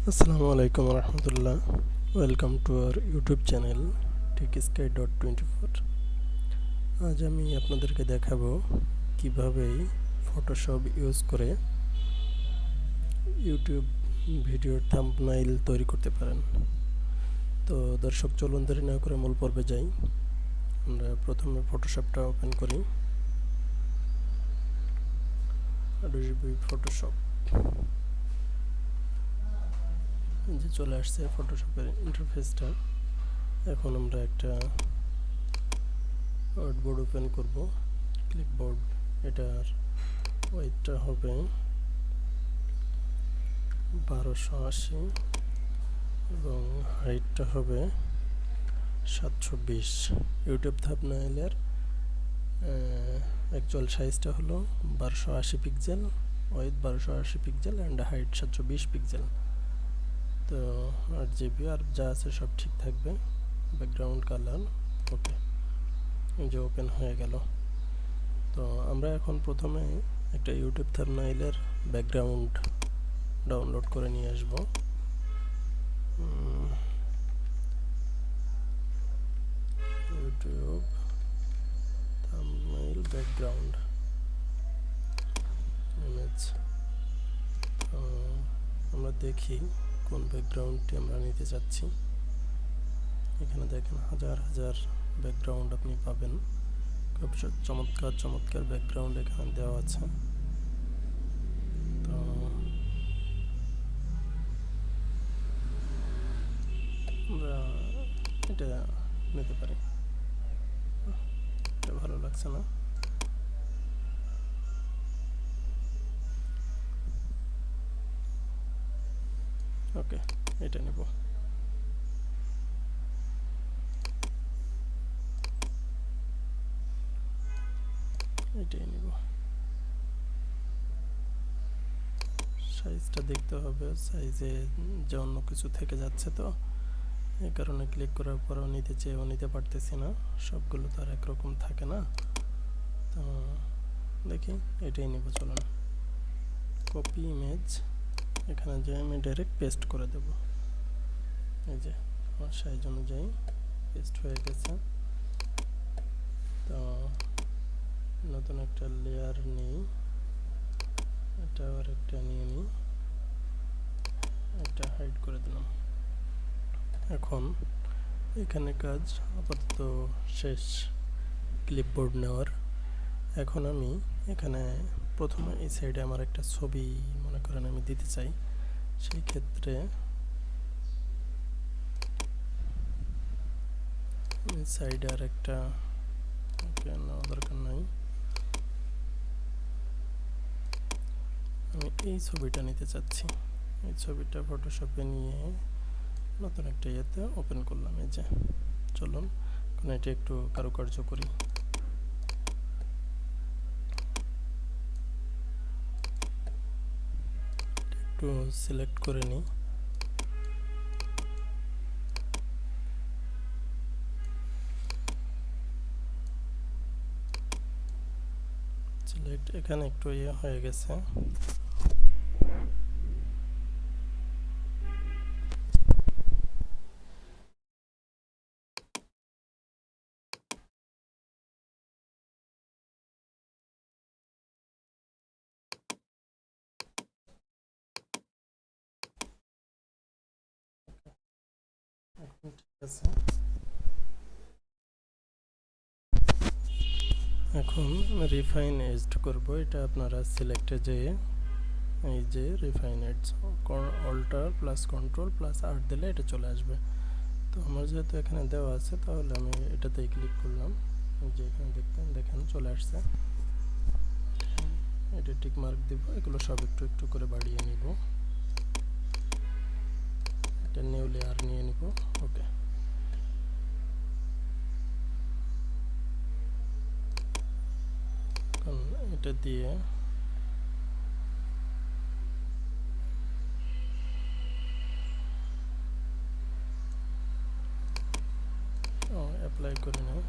আসসালামু আলাইকুম রহমতুল্লাহ। Welcome to our YouTube channel টেকস্কাই.24। আজ আমি আপনাদেরকে দেখাবো কিভাবে ফটোশপ ইউজ করে ইউটিউব ভিডিওর থাম্বনেইল তৈরি করতে পারেন। তো দর্শক, চলুন দেরি না করে মূল পর্বে যাই। আমরা প্রথমে ফটোশপটা ওপেন করি। অ্যাডোবি ফটোশপ যে চলে আসছে ফটোশপের ইন্টারফেসটা। এখন আমরা একটা আর্টবোর্ড ওপেন করব, ক্লিপবোর্ড। এটার ওয়েটটা হবে 1280 এবং হাইটটা হবে 720। ইউটিউব থাম্বনেইলের অ্যাকচুয়াল সাইজটা হলো 1280 pixel, weight 1280 pixel and height 720 pixel. তো 8 জিবি আর যা আছে সব ঠিক থাকবে। ব্যাকগ্রাউন্ড কালার ওকে, এই যে ওপেন হয়ে গেল। তো আমরা এখন প্রথমে একটা ইউটিউব থাম্বনেইলের ব্যাকগ্রাউন্ড ডাউনলোড করে নিয়ে আসবো। YouTube thumbnail background image. তো আমরা দেখি কোন ব্যাকগ্রাউন্ডটি আমরা নিতে চাচ্ছি। এখানে দেখেন হাজার হাজার ব্যাকগ্রাউন্ড আপনি পাবেন। খুব চমৎকার চমৎকার ব্যাকগ্রাউন্ড এখানে দেওয়া আছে। তো আমরা এটা নিতে পারি। এটা ভালো লাগছে না। ওকে, এটা নেব। এটাই নেব। সাইজটা দেখতে হবে, সাইজে যে অন্য কিছু থেকে যাচ্ছে, তো এই কারণে ক্লিক করার পরেও নিতে চেয়েও নিতে পারতেছি না। সবগুলো তো আর একরকম থাকে না। তো দেখি এটাই নেব, চলুন। কপি ইমেজ, এখানে যে আমি ডাইরেক্ট পেস্ট করে দেব। এই যে আমার সাইজ অনুযায়ী পেস্ট হয়ে গেছে। তো নতুন একটা লেয়ার নিই, এটা আবার একটা নিয়ে নিই, এটা হাইড করে দিলাম। এখন এখানে কাজ আপাতত শেষ ক্লিপবোর্ড নেওয়ার। এখন আমি এখানে প্রথমে এই সাইডে আমার একটা ছবি মনে করেন আমি দিতে চাই। সেই ক্ষেত্রে সাইডে আর একটা নেওয়া দরকার নাই। আমি এই ছবিটা নিতে চাচ্ছি। এই ছবিটা ফটোশপে নিয়ে নতুন একটা ইয়েতে ওপেন করলাম। এই যে চলুন এখন এটা একটু কারুকার্য করি। একটু সিলেক্ট করে নিই। সিলেক্ট, এখানে একটু ইয়ে হয়ে গেছে। ঠিক আছে, এখন রিফাইন এজড করব। এটা আপনারা সিলেক্টে যেয়ে এই যে রিফাইন এজড, alt plus control plus R দিলে এটা চলে আসবে। তো আমার যেহেতু এখানে দেওয়া আছে, তাহলে আমি এটাতেই ক্লিক করলাম। এই যে এখানে দেখেন চলে আসছে। এটা টিক মার্ক দিব। এগুলো সব একটু একটু করে বাড়িয়ে নিব। এটা নিউ লেয়ার নিয়ে নিব। ওকে, এটা দিয়ে অ্যাপ্লাই করে নেব।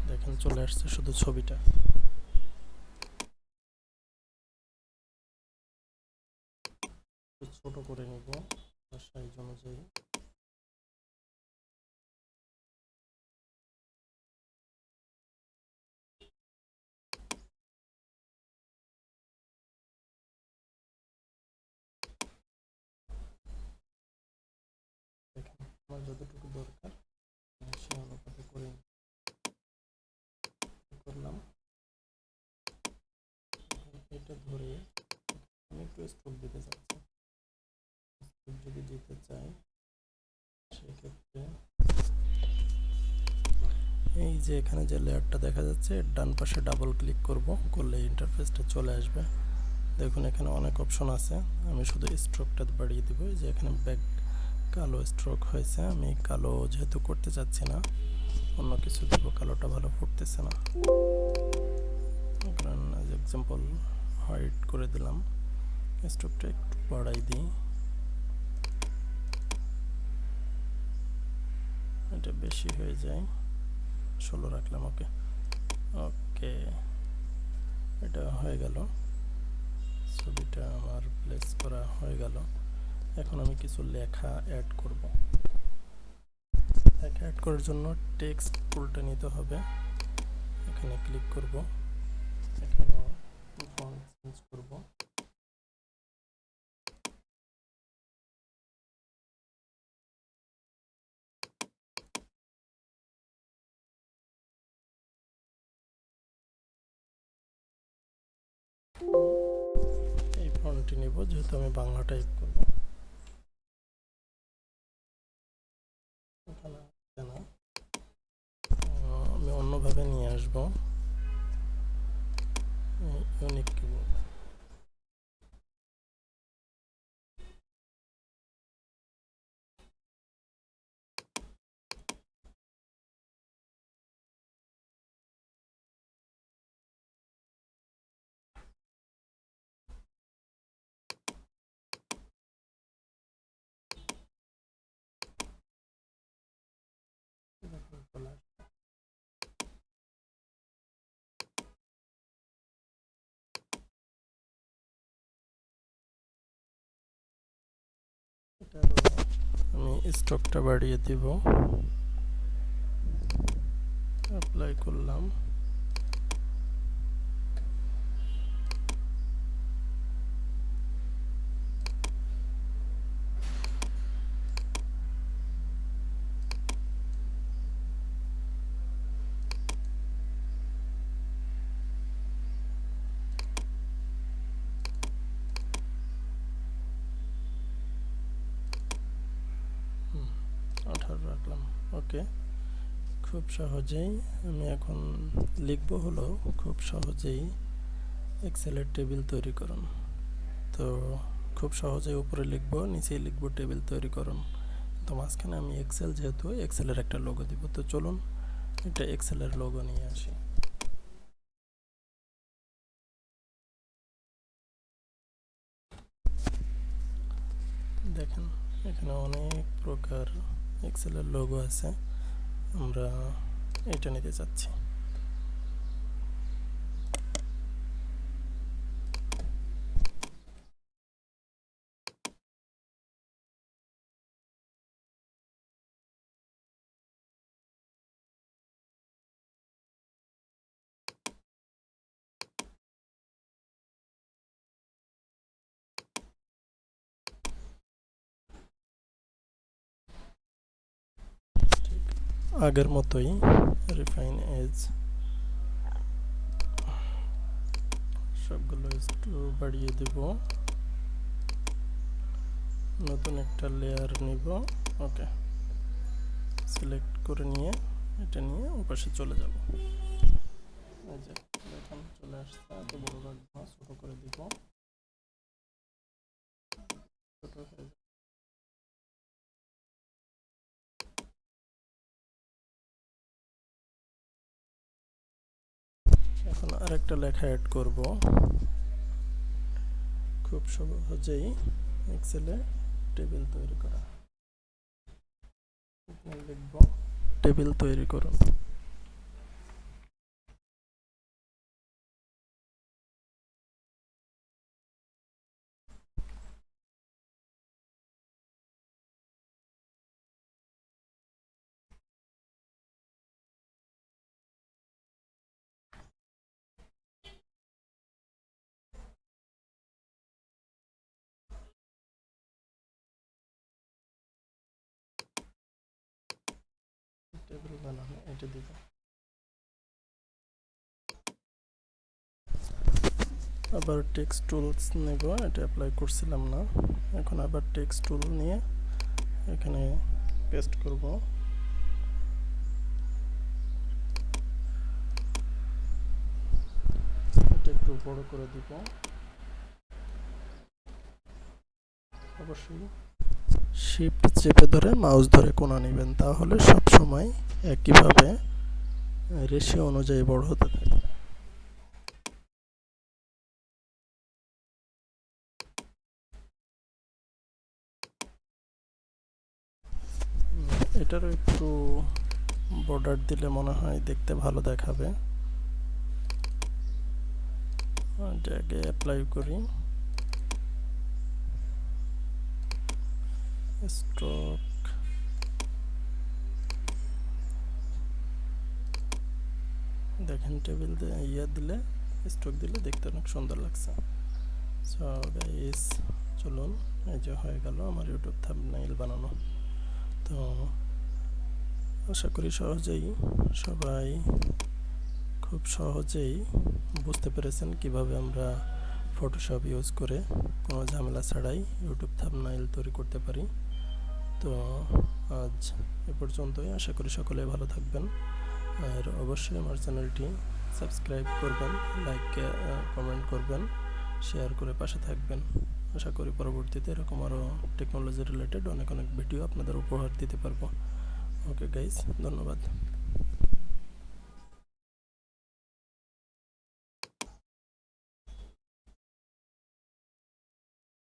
দেখেন চলে আসছে শুধু ছবিটা। ছোট করে নিব সাইজ অনুযায়ী। দেখেন আমার যতটুকু দরকার সে অনুপাতে করে করলাম। এটা ধরে আমি একটু স্ট্রোক দিতে চাচ্ছি। স্ট্রোক যদি দিতে চাই সেক্ষেত্রে এই যে এখানে যে লেয়ারটা দেখা যাচ্ছে ডান পাশে ডাবল ক্লিক করব, করলে ইন্টারফেসটা চলে আসবে। দেখুন এখানে অনেক অপশন আছে, আমি শুধু স্ট্রোকটা বাড়িয়ে দিব। যে এখানে ব্যাক কালো স্ট্রোক হয়েছে, আমি কালো যেহেতু করতে চাচ্ছি না অন্য কিছু দেব, কালোটা ভালো ফুটতেছে না, কারণ অ্যাজ এক্সাম্পল হোয়াইট করে দিলাম। স্ট্রোকটা একটু বাড়াই দিই, এটা বেশি হয়ে যায়, 16 রাখলাম। ওকে ওকে, এটা হয়ে গেল, ছবিটা আমার প্লেস করা হয়ে গেল। এখন আমি কিছু লেখা অ্যাড করব। লেখা অ্যাড করার জন্য টেক্সট টুলটা নিতে হবে, এখানে ক্লিক করব, এখানে ফন্ট চেঞ্জ করব। এই ফন্টটি নিব যেহেতু আমি বাংলা টাইপ করব। এখানে না, আমি অন্যভাবে নিয়ে আসব, ইউনিক কিবোর্ড। আমি স্টকটা বাড়িয়ে দিব, অ্যাপ্লাই করলাম। রাখলাম। ওকে, খুব সহজেই আমি এখন লিখব হলো খুব সহজেই এক্সেলের টেবিল তৈরি করুন। তো খুব সহজেই উপরে লিখব, নিচেই লিখব টেবিল তৈরি করুন। তো মাঝখানে আমি এক্সেল, যেহেতু এক্সেলের একটা লোগো দিব। তো চলুন একটা এক্সেলের লোগো নিয়ে আসি। দেখেন এখানে অনেক প্রকার এক্সেলের লোগো আছে, আমরা এটা নিতে চাচ্ছি। আগের মতোই রিফাইন এজ সবগুলো একটু বাড়িয়ে দেব, নতুন একটা লেয়ার নিব। ওকে, সিলেক্ট করে নিয়ে এটা নিয়ে ওপাশে চলে যাব। এই যে দেখুন চলে আসছে, এত বড় রাখবো না, ছোট করে দিব, ছোট হয়ে যাবে। এখন আরেকটা লেখা অ্যাড করব, খুব সহজেই এক্সেলে টেবিল তৈরি করা। লিখব টেবিল তৈরি করুন। কেটে দিব। আবার টেক্সট টুলস নেব, এটা অ্যাপ্লাই করছিলাম না, এখন আবার টেক্সট টুল নিয়ে এখানে পেস্ট করব। এটা একটু বড় করে দিব। অবশ্যই শিফট চেপে ধরে মাউস ধরে কোণা নেবেন, তাহলে সব সময় একইভাবে রেশিও অনুযায়ী বড় হতে থাকবে। এটারও একটু বর্ডার দিলে মনে হয় দেখতে ভালো দেখাবে। এটাকে অ্যাপ্লাই করি। স্ট্রোক দেখেন, টেবিল দিয়ে দিলে স্ট্রোক দিলে দেখতে অনেক সুন্দর লাগছে। সো গাইস চলুন, এই যে হয়ে গেল আমার ইউটিউব থাম্বনেইল বানানো। তো আশা করি সবাই খুব সহজেই বুঝতে পেরেছেন কিভাবে আমরা ফটোশপ ইউজ করে কোনো ঝামেলা ছাড়াই ইউটিউব থাম্বনেইল তৈরি করতে পারি। তো আজ এ পর্যন্তই, আশা করি সকলে ভালো থাকবেন, আর অবশ্যই আমার চ্যানেলটি সাবস্ক্রাইব করবেন, লাইক কমেন্ট করবেন, শেয়ার করে পাশে থাকবেন। আশা করি পরবর্তীতে এরকম আরও টেকনোলজি রিলেটেড অনেক ভিডিও আপনাদের উপহার দিতে পারবো। ওকে গাইস, ধন্যবাদ।